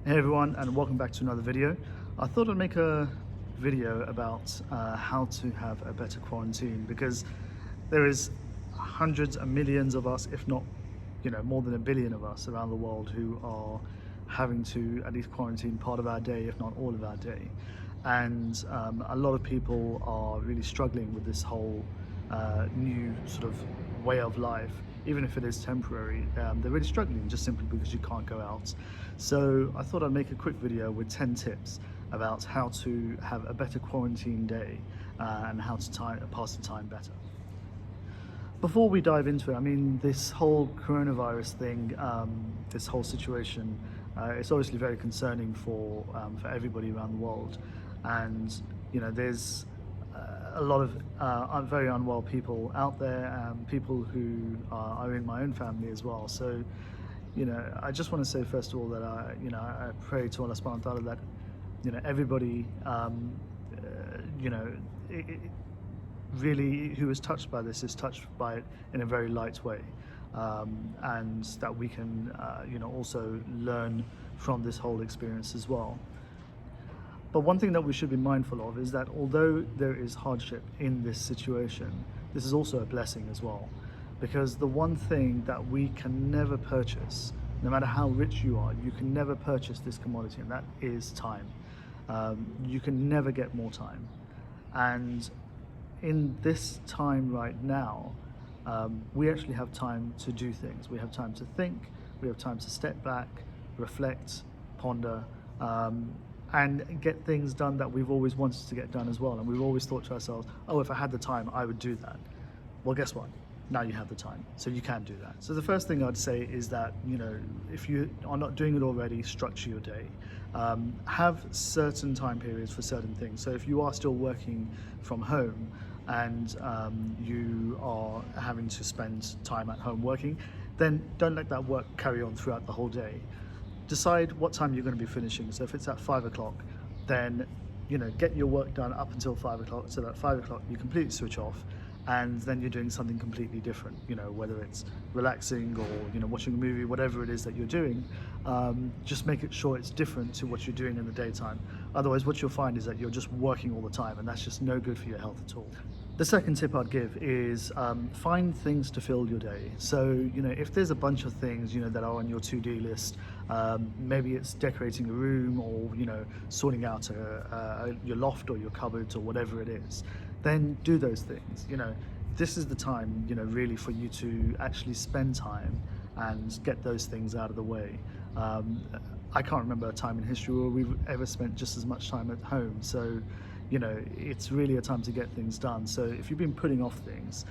Hey everyone, and welcome back to another video. I thought I'd make a video about how to have a better quarantine, because there is hundreds and millions of us, if not more than a billion of us around the world, who are having to at least quarantine part of our day, if not all of our day. And a lot of people are really struggling with this whole new sort of way of life. Even if it is temporary, they're really struggling just simply because you can't go out. So I thought I'd make a quick video with 10 tips about how to have a better quarantine day and how to pass the time better. Before we dive into it, I mean, this whole coronavirus thing, this whole situation, it's obviously very concerning for everybody around the world. And there's a lot of very unwell people out there, people who are in my own family as well. So, I just want to say first of all that I pray to Allah subhanahu wa ta'ala that everybody really who is touched by this is touched by it in a very light way, and that we can also learn from this whole experience as well. But one thing that we should be mindful of is that although there is hardship in this situation, this is also a blessing as well. Because the one thing that we can never purchase, no matter how rich you are, you can never purchase this commodity, and that is time. You can never get more time. And in this time right now, we actually have time to do things. We have time to think, we have time to step back, reflect, ponder, and get things done that we've always wanted to get done as well. And we've always thought to ourselves, oh, if I had the time, I would do that. Well, guess what? Now you have the time, so you can do that. So the first thing I'd say is that, if you are not doing it already, structure your day. Have certain time periods for certain things. So if you are still working from home and you are having to spend time at home working, then don't let that work carry on throughout the whole day. Decide what time you're going to be finishing. So if it's at 5 o'clock, then get your work done up until 5 o'clock, so that at 5 o'clock you completely switch off, and then you're doing something completely different, whether it's relaxing or watching a movie, whatever it is that you're doing. Just make it sure it's different to what you're doing in the daytime. Otherwise, what you'll find is that you're just working all the time, and that's just no good for your health at all. The second tip I'd give is find things to fill your day. So, if there's a bunch of things, that are on your to-do list, maybe it's decorating a room or, sorting out your loft or your cupboards or whatever it is, then do those things. This is the time, really for you to actually spend time and get those things out of the way. I can't remember a time in history where we've ever spent just as much time at home. So, it's really a time to get things done. So if you've been putting off things,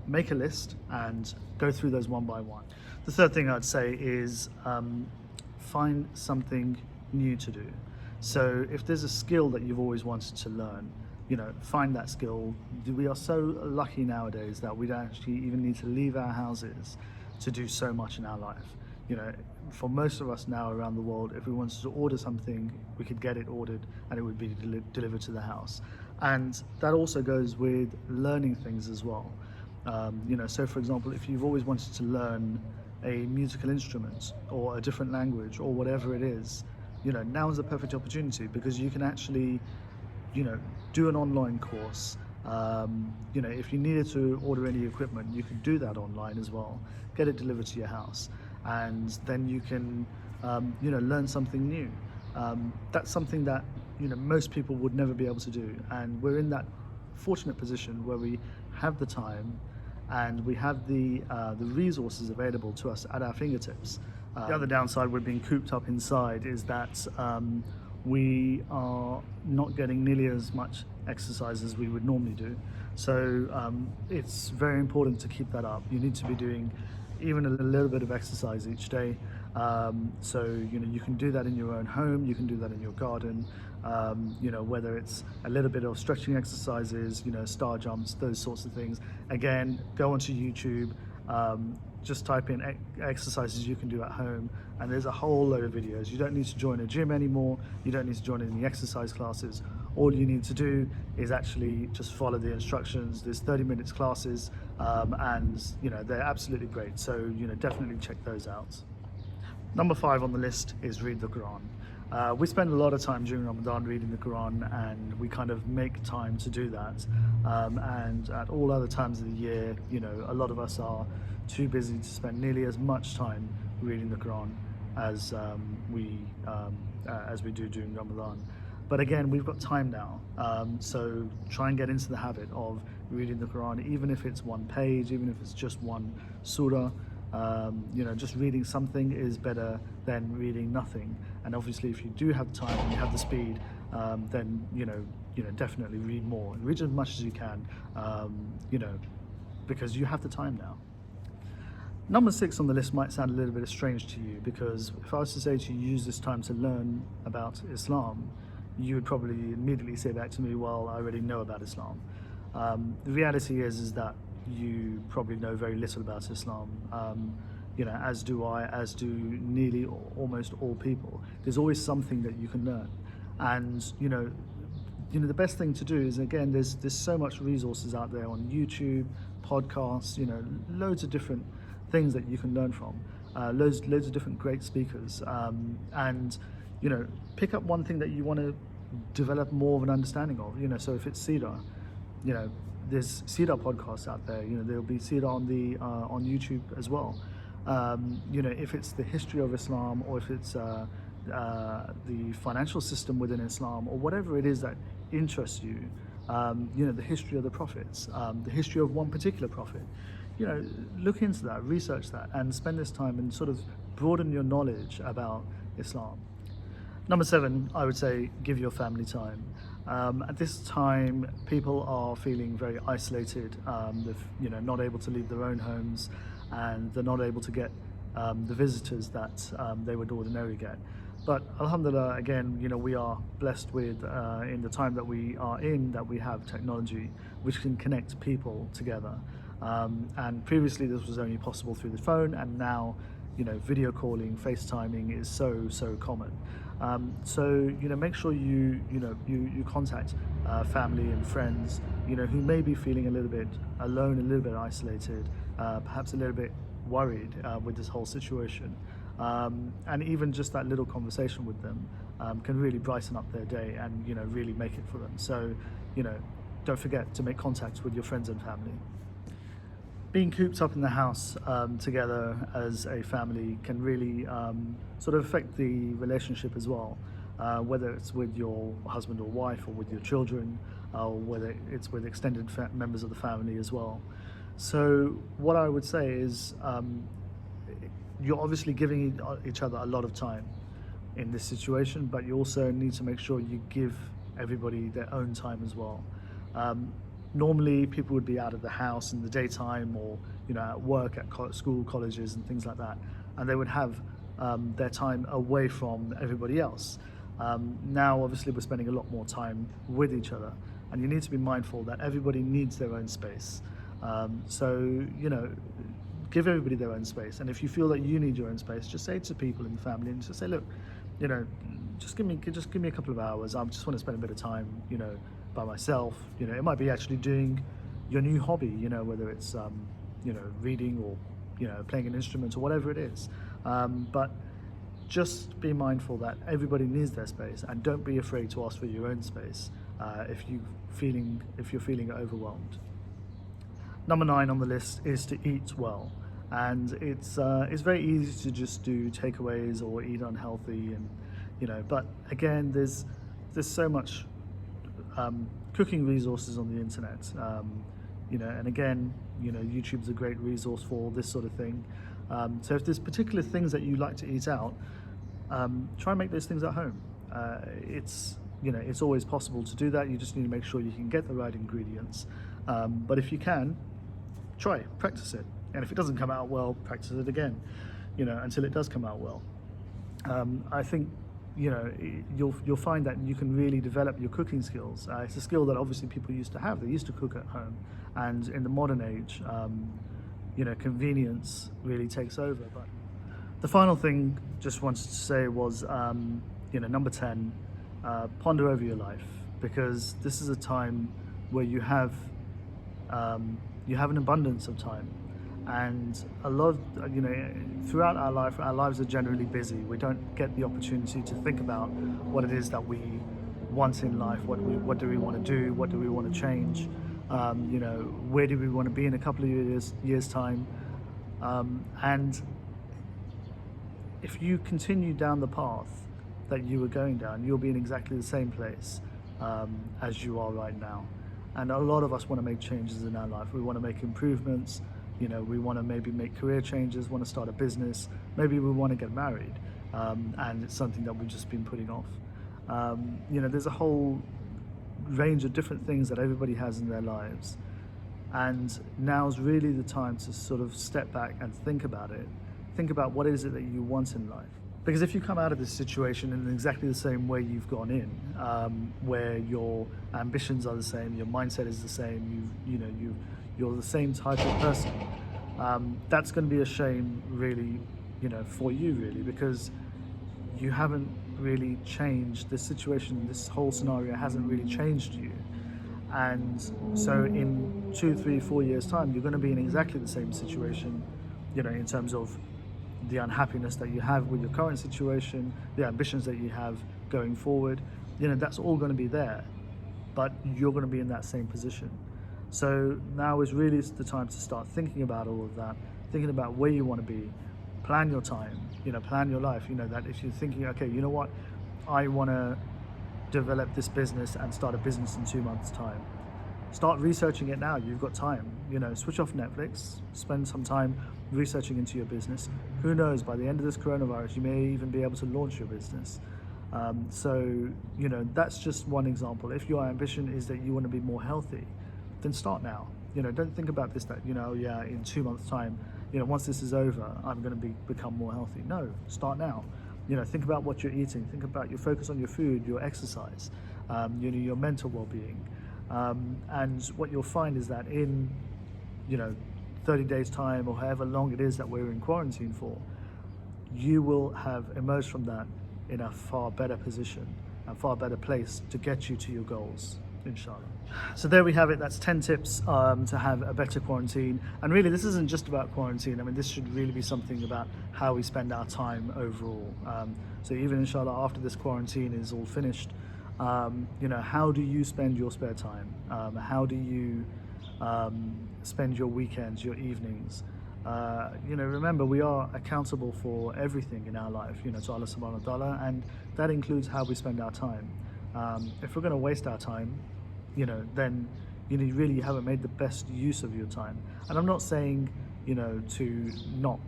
make a list and go through those one by one. The third thing I'd say is find something new to do. So if there's a skill that you've always wanted to learn, find that skill. We are so lucky nowadays that we don't actually even need to leave our houses to do so much in our life. For most of us now around the world, if we wanted to order something, we could get it ordered and it would be delivered to the house. And that also goes with learning things as well. So for example, if you've always wanted to learn a musical instrument or a different language or whatever it is, now is the perfect opportunity, because you can actually, do an online course. If you needed to order any equipment, you could do that online as well, get it delivered to your house, and then you can learn something new. That's something that most people would never be able to do, and we're in that fortunate position where we have the time and we have the resources available to us at our fingertips. The other downside with being cooped up inside is that we are not getting nearly as much exercise as we would normally do. So it's very important to keep that up. You need to be doing even a little bit of exercise each day. So you can do that in your own home, you can do that in your garden, whether it's a little bit of stretching exercises, star jumps, those sorts of things. Again, go onto YouTube, just type in exercises you can do at home, and there's a whole load of videos. You don't need to join a gym anymore, you don't need to join any exercise classes. All you need to do is actually just follow the instructions. There's 30 minutes classes, and they're absolutely great, so definitely check those out. Number 5 on the list is read the Quran. We spend a lot of time during Ramadan reading the Quran, and we kind of make time to do that. And at all other times of the year, a lot of us are too busy to spend nearly as much time reading the Quran as we do during Ramadan. But again, we've got time now, so try and get into the habit of reading the Quran, even if it's one page, even if it's just one surah. Just reading something is better than reading nothing. And obviously, if you do have time and you have the speed, then definitely read more. Read as much as you can, because you have the time now. Number 6 on the list might sound a little bit strange to you, because if I was to say to you, use this time to learn about Islam, you would probably immediately say back to me, well, I already know about Islam. The reality is that you probably know very little about Islam, as do I, as do nearly almost all people. There's always something that you can learn, and the best thing to do is, again, there's so much resources out there on YouTube, podcasts, loads of different things that you can learn from, loads of different great speakers, and pick up one thing that you want to develop more of an understanding of. So if it's Seerah, there's Seerah podcasts out there. There'll be Seerah on YouTube as well. If it's the history of Islam, or if it's the financial system within Islam, or whatever it is that interests you, the history of the prophets, the history of one particular prophet, look into that, research that, and spend this time and sort of broaden your knowledge about Islam. Number 7, I would say, give your family time. At this time, people are feeling very isolated. They're not able to leave their own homes, and they're not able to get the visitors that they would ordinarily get. But alhamdulillah, again, we are blessed with, in the time that we are in, that we have technology which can connect people together. And previously this was only possible through the phone, and now video calling, FaceTiming is so common. So make sure you contact family and friends who may be feeling a little bit alone, a little bit isolated, perhaps a little bit worried with this whole situation. And even just that little conversation with them can really brighten up their day and really make it for them. So don't forget to make contact with your friends and family. Being cooped up in the house together as a family can really sort of affect the relationship as well, whether it's with your husband or wife, or with your children, or whether it's with extended members of the family as well. So what I would say is, you're obviously giving each other a lot of time in this situation, but you also need to make sure you give everybody their own time as well. Normally people would be out of the house in the daytime, or at work, at school, colleges and things like that, and they would have their time away from everybody else. Now obviously we're spending a lot more time with each other, and you need to be mindful that everybody needs their own space. So give everybody their own space, and if you feel that you need your own space, just say to people in the family, and just say, look, just give me a couple of hours. I just want to spend a bit of time by myself. It might be actually doing your new hobby, whether it's reading, or playing an instrument, or whatever it is. But just be mindful that everybody needs their space, and don't be afraid to ask for your own space if you're feeling overwhelmed. Number 9 on the list is to eat well, and it's very easy to just do takeaways or eat unhealthy, and but again, there's so much cooking resources on the internet, and again, YouTube's a great resource for this sort of thing. So if there's particular things that you like to eat out, try and make those things at home. It's always possible to do that. You just need to make sure you can get the right ingredients. But if you can, practice it. And if it doesn't come out well, practice it again, until it does come out well. I think you'll find that you can really develop your cooking skills. It's a skill that obviously people used to have. They used to cook at home, and in the modern age, convenience really takes over. But the final thing just wanted to say was, number 10, ponder over your life, because this is a time where you have an abundance of time, And a lot of, throughout our lives are generally busy. We don't get the opportunity to think about what it is that we want in life. What do we want to do? What do we want to change? Where do we want to be in a couple of years time? And if you continue down the path that you were going down, you'll be in exactly the same place as you are right now. And a lot of us want to make changes in our life. We want to make improvements. We want to maybe make career changes, want to start a business. Maybe we want to get married, and it's something that we've just been putting off. There's a whole range of different things that everybody has in their lives. And now's really the time to sort of step back and think about it. Think about what is it that you want in life. Because if you come out of this situation in exactly the same way you've gone in, where your ambitions are the same, your mindset is the same, you're the same type of person, that's going to be a shame, really, for you, really, because you haven't really changed. This situation, this whole scenario hasn't really changed you. And so in 2, 3, 4 years time, you're going to be in exactly the same situation, in terms of the unhappiness that you have with your current situation, the ambitions that you have going forward. That's all going to be there, but you're going to be in that same position. So now is really the time to start thinking about all of that, thinking about where you want to be, plan your time, plan your life. That if you're thinking, okay, you know what, I want to develop this business and start a business in 2 months' time. Start researching it now. You've got time. Switch off Netflix, spend some time researching into your business. Who knows, by the end of this coronavirus, you may even be able to launch your business. That's just one example. If your ambition is that you want to be more healthy, then start now. Don't think about this, that, in 2 months' time, once this is over, I'm going to become more healthy. No, start now. Think about what you're eating. Think about your focus on your food, your exercise, your mental well-being. And what you'll find is that in, 30 days time, or however long it is that we're in quarantine for, you will have emerged from that in a far better position and far better place to get you to your goals, inshallah. So there we have it. That's 10 tips to have a better quarantine. And really, this isn't just about quarantine. I mean, this should really be something about how we spend our time overall. So even inshallah, after this quarantine is all finished, how do you spend your spare time? How do you spend your weekends, your evenings? Remember, we are accountable for everything in our life, to Allah subhanahu wa ta'ala, and that includes how we spend our time. If we're going to waste our time, then you really haven't made the best use of your time. And I'm not saying, to not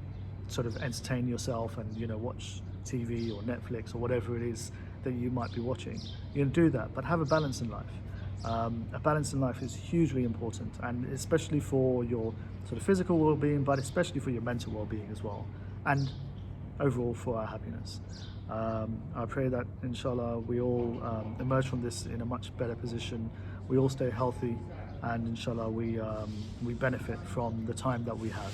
sort of entertain yourself and, watch TV or Netflix or whatever it is that you might be watching. Do that, but have a balance in life. A balance in life is hugely important, and especially for your sort of physical well-being, but especially for your mental well-being as well, and overall for our happiness. I pray that inshallah we all emerge from this in a much better position. We all stay healthy, and inshallah we benefit from the time that we have.